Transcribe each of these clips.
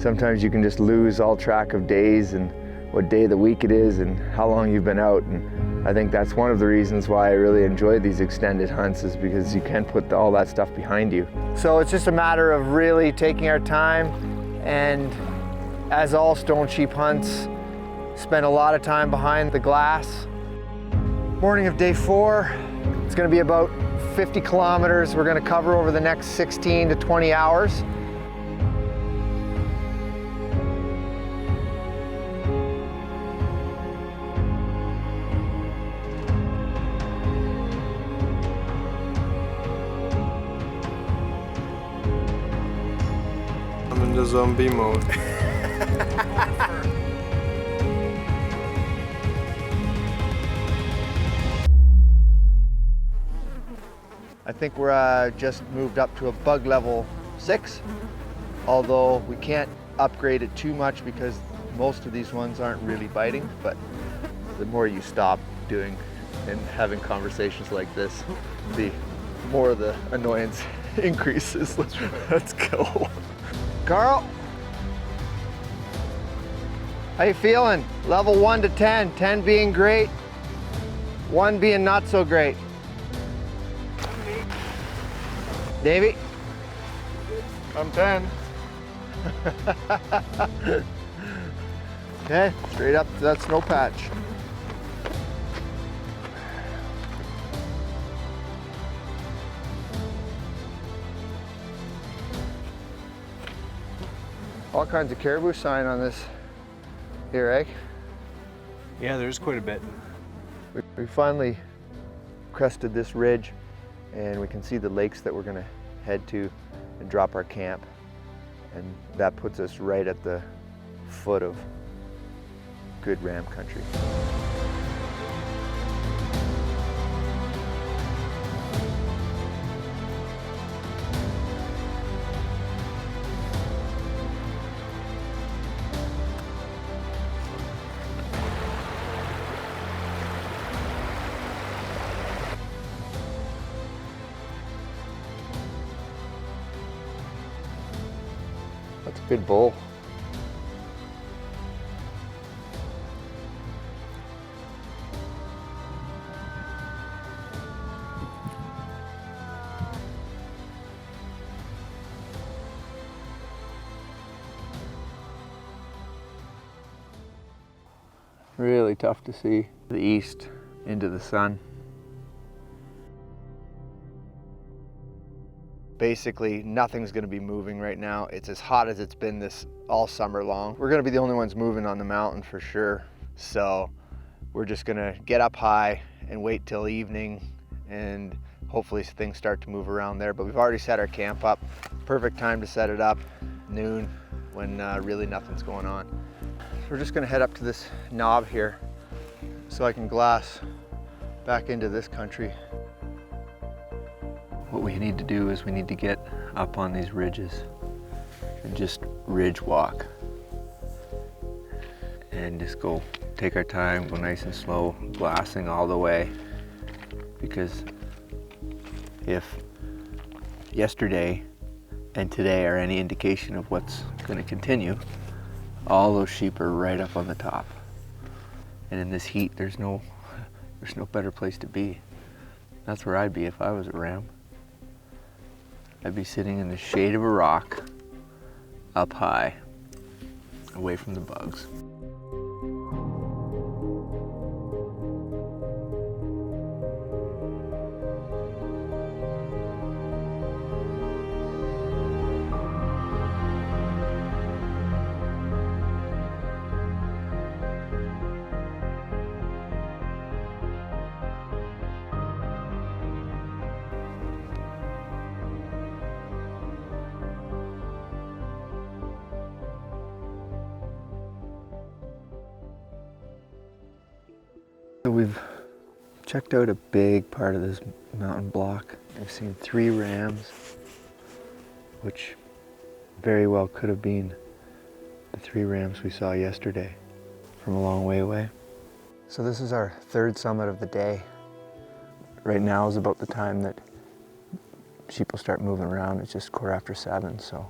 sometimes you can just lose all track of days and what day of the week it is and how long you've been out. And I think that's one of the reasons why I really enjoy these extended hunts, is because you can put all that stuff behind you. So it's just a matter of really taking our time, and as all stone sheep hunts, spend a lot of time behind the glass. Morning of day 4, it's going to be about 50 kilometers we're going to cover over the next 16 to 20 hours. I'm in the zombie mode. I think we're just moved up to a bug level 6, although we can't upgrade it too much because most of these ones aren't really biting, but the more you stop doing and having conversations like this, the more the annoyance increases. Let's go. Carl, how you feeling? Level 1 to 10, 10 being great, 1 being not so great. Davey? I'm 10. Okay, straight up to that snow patch. All kinds of caribou sign on this here, eh? Yeah, there's quite a bit. We finally crested this ridge, and we can see the lakes that we're gonna head to and drop our camp. And that puts us right at the foot of good ram country. That's a good bull. Really tough to see the east into the sun. Basically, nothing's gonna be moving right now. It's as hot as it's been this all summer long. We're gonna be the only ones moving on the mountain for sure. So we're just gonna get up high and wait till evening, and hopefully things start to move around there. But we've already set our camp up. Perfect time to set it up, noon, when really nothing's going on. We're just gonna head up to this knob here so I can glass back into this country. What we need to do is we need to get up on these ridges and just ridge walk and just go take our time, go nice and slow, glassing all the way. Because if yesterday and today are any indication of what's going to continue, all those sheep are right up on the top. And in this heat, there's no better place to be. That's where I'd be if I was a ram. I'd be sitting in the shade of a rock, up high, away from the bugs. We've checked out a big part of this mountain block. We've seen 3 rams, which very well could have been the 3 rams we saw yesterday from a long way away. So this is our 3rd summit of the day. Right now is about the time that sheep will start moving around. It's just 7:15, so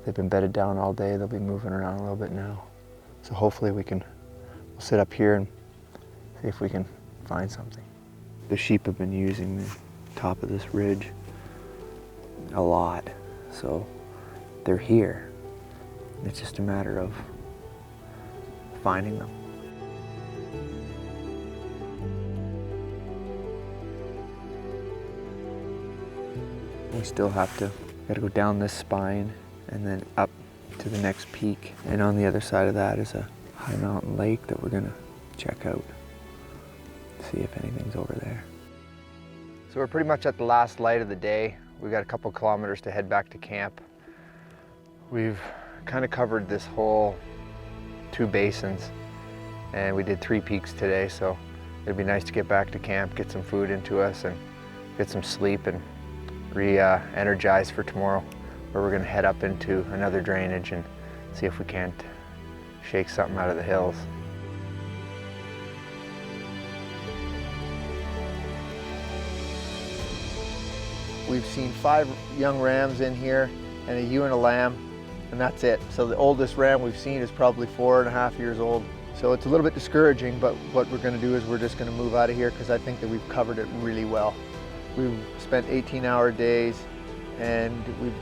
They've been bedded down all day. They'll be moving around a little bit now. So hopefully we'll sit up here and see if we can find something. The sheep have been using the top of this ridge a lot, so they're here. It's just a matter of finding them. We still gotta go down this spine and then up to the next peak. And on the other side of that is a high mountain lake that we're gonna check out, see if anything's over there. So we're pretty much at the last light of the day. We've got a couple kilometers to head back to camp. We've kind of covered this whole 2 basins, and we did 3 peaks today, so it'd be nice to get back to camp, get some food into us, and get some sleep and re-energize for tomorrow, where we're gonna head up into another drainage and see if we can't shake something out of the hills. We've seen 5 young rams in here and a ewe and a lamb, and that's it. So the oldest ram we've seen is probably 4.5 years old. So it's a little bit discouraging, but what we're gonna do is we're just gonna move out of here because I think that we've covered it really well. We've spent 18-hour days and we've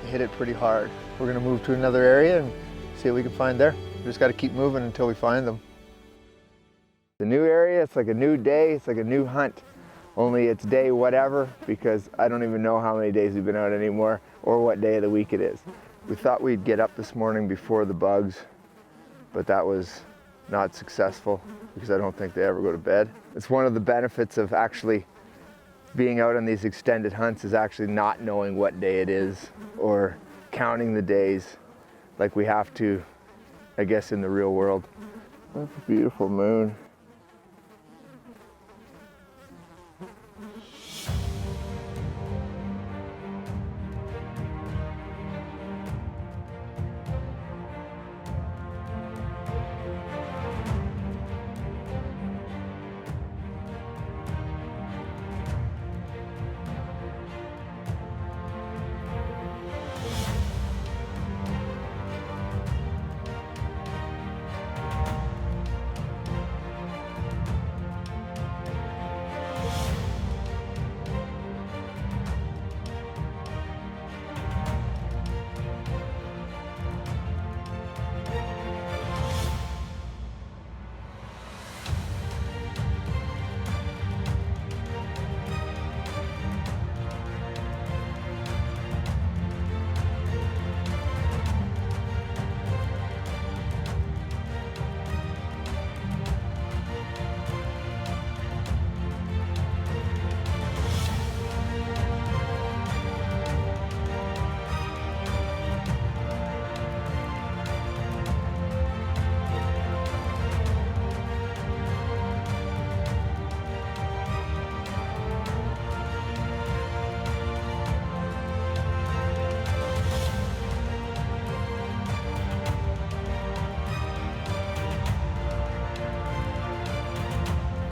hit it pretty hard. We're gonna move to another area and see what we can find there. We just gotta keep moving until we find them. The new area, it's like a new day, it's like a new hunt. Only it's day whatever, because I don't even know how many days we've been out anymore or what day of the week it is. We thought we'd get up this morning before the bugs, but that was not successful because I don't think they ever go to bed. It's one of the benefits of actually being out on these extended hunts is actually not knowing what day it is or counting the days like we have to, I guess, in the real world. That's a beautiful moon.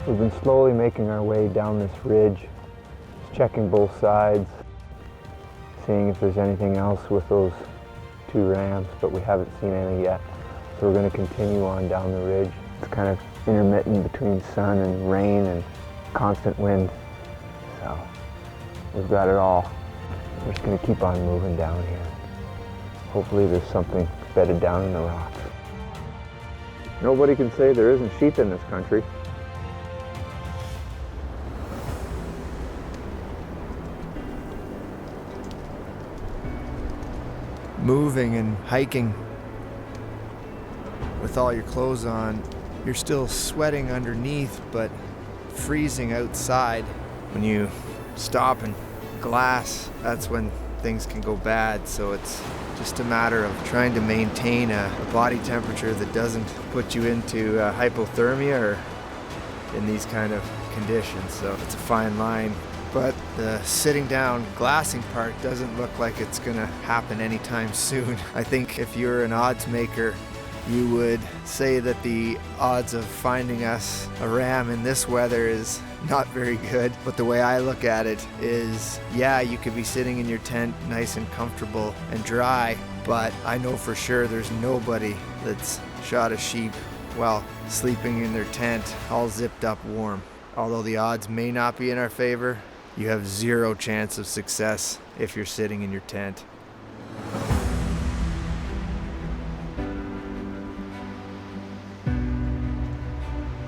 We've been slowly making our way down this ridge, just checking both sides, seeing if there's anything else with those 2 rams, but we haven't seen any yet. So we're going to continue on down the ridge. It's kind of intermittent between sun and rain and constant wind. So we've got it all. We're just going to keep on moving down here. Hopefully there's something bedded down in the rocks. Nobody can say there isn't sheep in this country. Moving and hiking with all your clothes on, you're still sweating underneath but freezing outside. When you stop and glass, that's when things can go bad. So it's just a matter of trying to maintain a body temperature that doesn't put you into hypothermia or in these kind of conditions. So it's a fine line. But the sitting down glassing part doesn't look like it's gonna happen anytime soon. I think if you're an odds maker, you would say that the odds of finding us a ram in this weather is not very good. But the way I look at it is, yeah, you could be sitting in your tent nice and comfortable and dry, but I know for sure there's nobody that's shot a sheep while sleeping in their tent, all zipped up warm. Although the odds may not be in our favor, you have zero chance of success if you're sitting in your tent.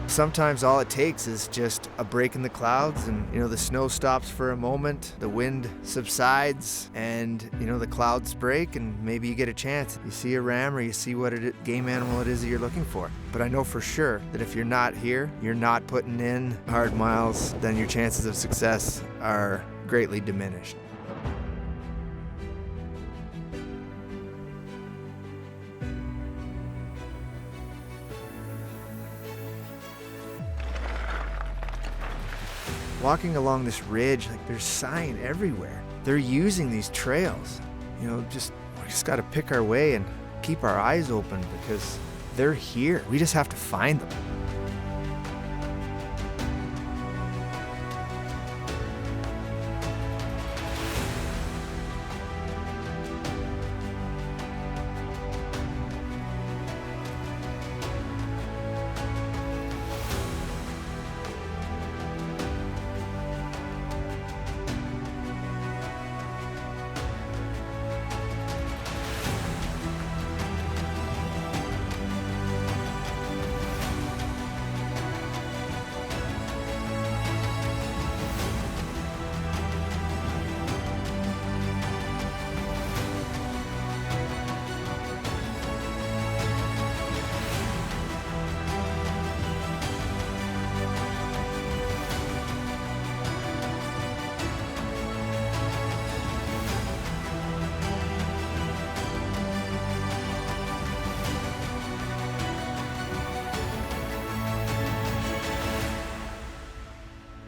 Sometimes all it takes is just a break in the clouds and, the snow stops for a moment, the wind subsides, and, the clouds break and maybe you get a chance. You see a ram or you see what game animal it is that you're looking for. But I know for sure that if you're not here, you're not putting in hard miles, then your chances of success are greatly diminished. Walking along this ridge, there's sign everywhere. They're using ththese trails. We just got to pick our way and keep our eyes open because they're here. We just have to find them.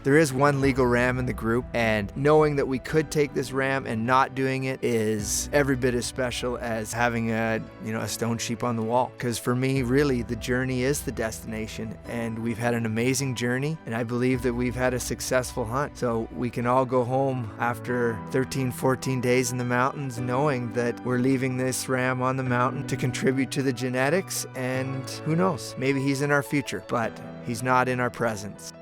There is one legal ram in the group, and knowing that we could take this ram and not doing it is every bit as special as having a stone sheep on the wall. Because for me, really, the journey is the destination, and we've had an amazing journey, and I believe that we've had a successful hunt. So we can all go home after 13, 14 days in the mountains knowing that we're leaving this ram on the mountain to contribute to the genetics, and who knows, maybe he's in our future, but he's not in our presence.